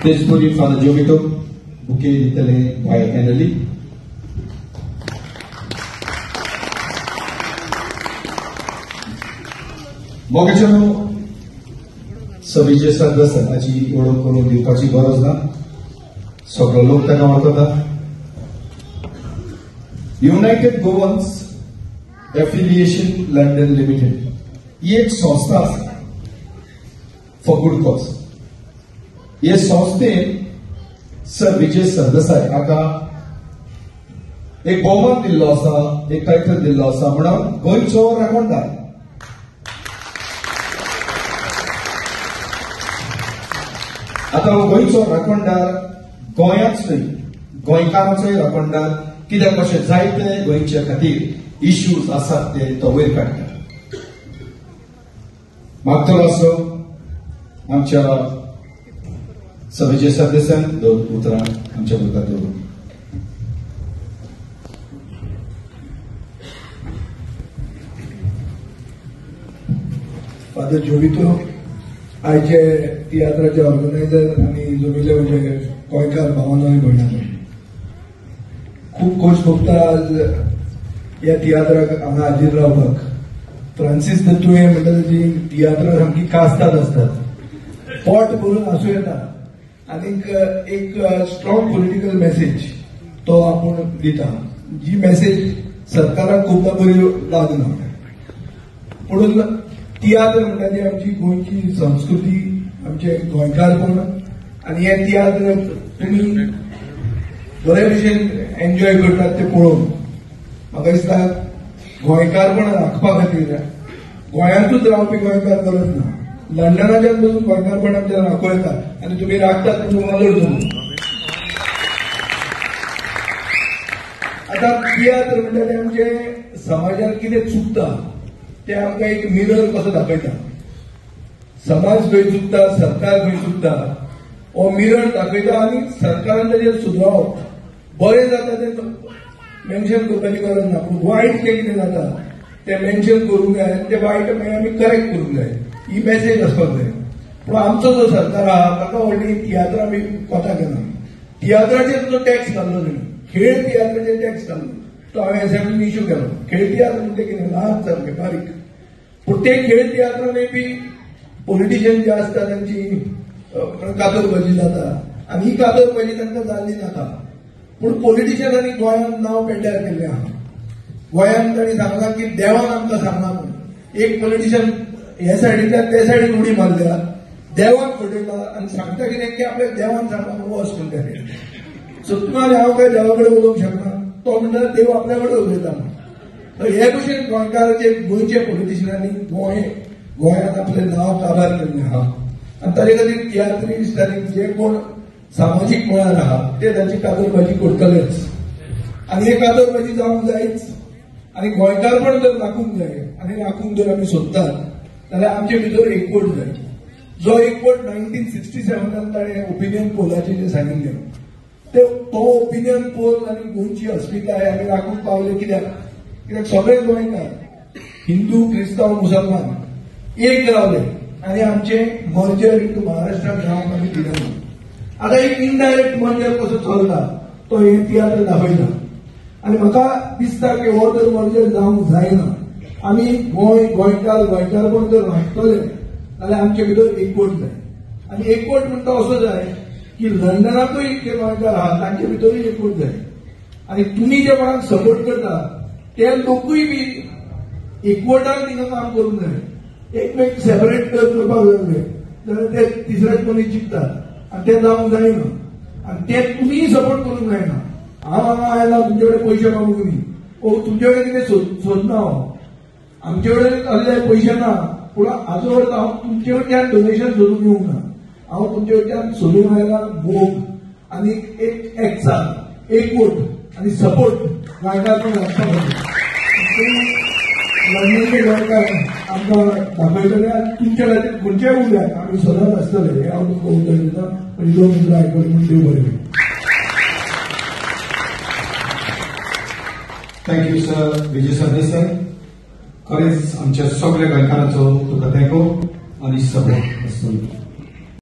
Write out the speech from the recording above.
Tejpuri Father Jovito, bouquet d'Italie by Kennedy. मोगाच्यानो सभेचे सदस्याची ओळख करून दिवपाची गरज ना, सगळो लोक ताका वळखता. United Goans affiliation London limited ही एक संस्था आसा फॉर गुड कॉज. हे संस्थेन सर विजय सरदेसाय हाका एक भोवमान दिल्लो आसा, एक टायटल दिल्लो आसा म्हणून गोंयचो राखणदार. आता गोंयचो राखणदार गोंयाच न्हय, गोंयकारांचोय राखणदार. कित्याक अशे जायते गोंयचे खातीर इश्यूज आसात ते तो वयर काडटा. मागतलो असो आमच्या सभेचे सदस्यान दोन उतरां आमच्या मुखार दवरून. फादर जोवितो आयचे तियात्राचे ऑर्गनायझर आणि जमिल्ले म्हणजे गोंयकार भावांनो आनी भयणांनो, खूब खोस भोगता आज ह्या तियात्राक हांगा हाजीर रावपाक. फ्रांसीस दे तुवें म्हणटा तशी तियात्रां सामकी कास्ताद आसतात, पोट भरून हांसूं येता आनीक एक स्ट्रॉंग पॉलिटिकल मेसेज तो आपूण दिता, जी मेसेज सरकाराक खूबदां बरी लागना. म्हणून तियात्र म्हणटा ती आमची गोंयची संस्कृती, आमचे गोंयकारपण. आनी हे तियात्र तुमी बरे भशेन एन्जॉय करतात ते पळोवन म्हाका दिसता गोंयकारपण राखपा खातीर गोंयांतूच रावपी गोंयकार गरज ना, लंडनाच्यान पसून गोंयकारपण आमच्या राखूं येता आनी तुमी राखतात तुमी वालोर धरून. आता तियात्र म्हणटा ते आमचे समाजात कितें चुकता ते आमकां एक मिरर कसो दाखयता. समाज खंय चुकता, सरकार खंय चुकता, हो मिरर दाखयता आनी सरकारान ताजेर सुदरावप. बरें जाता ते मेन्शन करपाची गरज ना, पूण वायट जें कितें जाता ते मेन्शन करूंक जाय आनी ते वायट मागीर आमी करेक्ट करूंक जाय, ही मेसेज आसपाक जाय. पूण आमचो जो सरकार आहा ताका व्हडली तियात्रां बी कोता केना. तियात्राचेर जो टॅक्स घाल्लो न्ही, खेळ तियात्राचेर टॅक्स घाल्लो तो हांवें असेंब्लीन इश्यू केलो. खेळ तियात्र म्हणजे कितें ल्हान सारकें बारीक, पूण ते खेळ तियात्रांनी बी पॉलिटिशियन जे आसता तांची कातरबाजी जाता आनी ही कातरबाजी तांकां जाल्ली नाका. पूण पॉलिटिशियनांनी गोंयांत नांव पेड्ड्यार केल्लें आहा. गोंयांत तांणी सांगलां की देवान आमकां सांगना म्हूण. एक पॉलिटिशियन हे सायडींतल्यान ते सायडीन उडी मारल्या, देवाक फटयला आनी सांगता कितें की आपल्याक देवान सांगला म्हणून वच म्हूण तें. सो तुम्हाला हांव काय देवा कडेन उलोवंक शकना, तो म्हणटा देव आपल्या कडेन उलयता म्हणून. हे भशेन गोंयकाराचे गोंयचे पॉलिटिशियनांनी गोंयांत आपलें नांव काबार केल्लें आहा. आनी ताचे खातीर तियात्रिस्टांनी जे कोण सामाजीक मळार आहा ते तांची कातरबाजी करतलेच आनी हे कातरबाजी जावंक जायच. आनी गोंयकारपण जर राखूंक जाय आनी राखूंक जर आमी सोदतात जाल्यार आमचे भितर एकवट जाय. जो एकवट 1967 ताणें ओपिनियन पोलाचेर जे सांगिल्लें तो ओपिनियन पोल आनी गोंयची अस्मिताय आमी राखूंक पावले. कित्याक सगळे गोंयकार हिंदू, क्रिस्तांव, मुसलमान एक रावले आनी आमचे मर्जर इंटू महाराष्ट्रान जावंक आमी दिलें. आता एक इनडायरेक्ट मर्जर कसो चलता तो हे तियात्र दाखयता. आनी म्हाका दिसता की हो जर मर्जर जावंक जायना, आमी गोंयकारपण जर राखतले जाल्यार आमचे भितर एकवट जाय. आनी एकवट म्हणटा असो जाय की लंडनातूय इतके गोंयकार आहात तांचे भितरूय एकवट जाय. आनी तुमी जे कोणाक सपोर्ट करता ते लोकूय बी एकवटान तिंगा काम करूंक जाय. एकमेक सेपरेट करपाक लागले जाल्यार ते तिसऱ्याच मनीस जिखतात आनी ते जावंक जायना. आनी ते तुमी सपोर्ट करूंक जायना. हांव हांगा आयला तुमचे कडेन पयशे मागूंक न्ही, तुमचे कडेन कितें सोदना हांव. आमचे कडेन असले पयशे ना, पूण हाजो अर्थ हांव तुमचे कडच्यान डोनेशन सोदूंक येवंक ना. हांव तुमचे कडच्यान सोदूंक आयला मोग आनी एक एक्साम, एकवट आनी सपोर्ट गोंयकारपण राखपा खातीर. लंडनचे गोंयकार आमकां दाखयतले आनी तुमचे खातीर खंयच्याय उल्याक आमी सदांच आसतले हे हांव तुमकां उतर दिता. आनी दोन उतरां आयकून म्हूण देव बरें. Thank you sir Vijay Sardesai. खरेंच आमच्या सगळ्या गोंयकारांचो तुका तेंको आनी सपोर्ट आसतलो.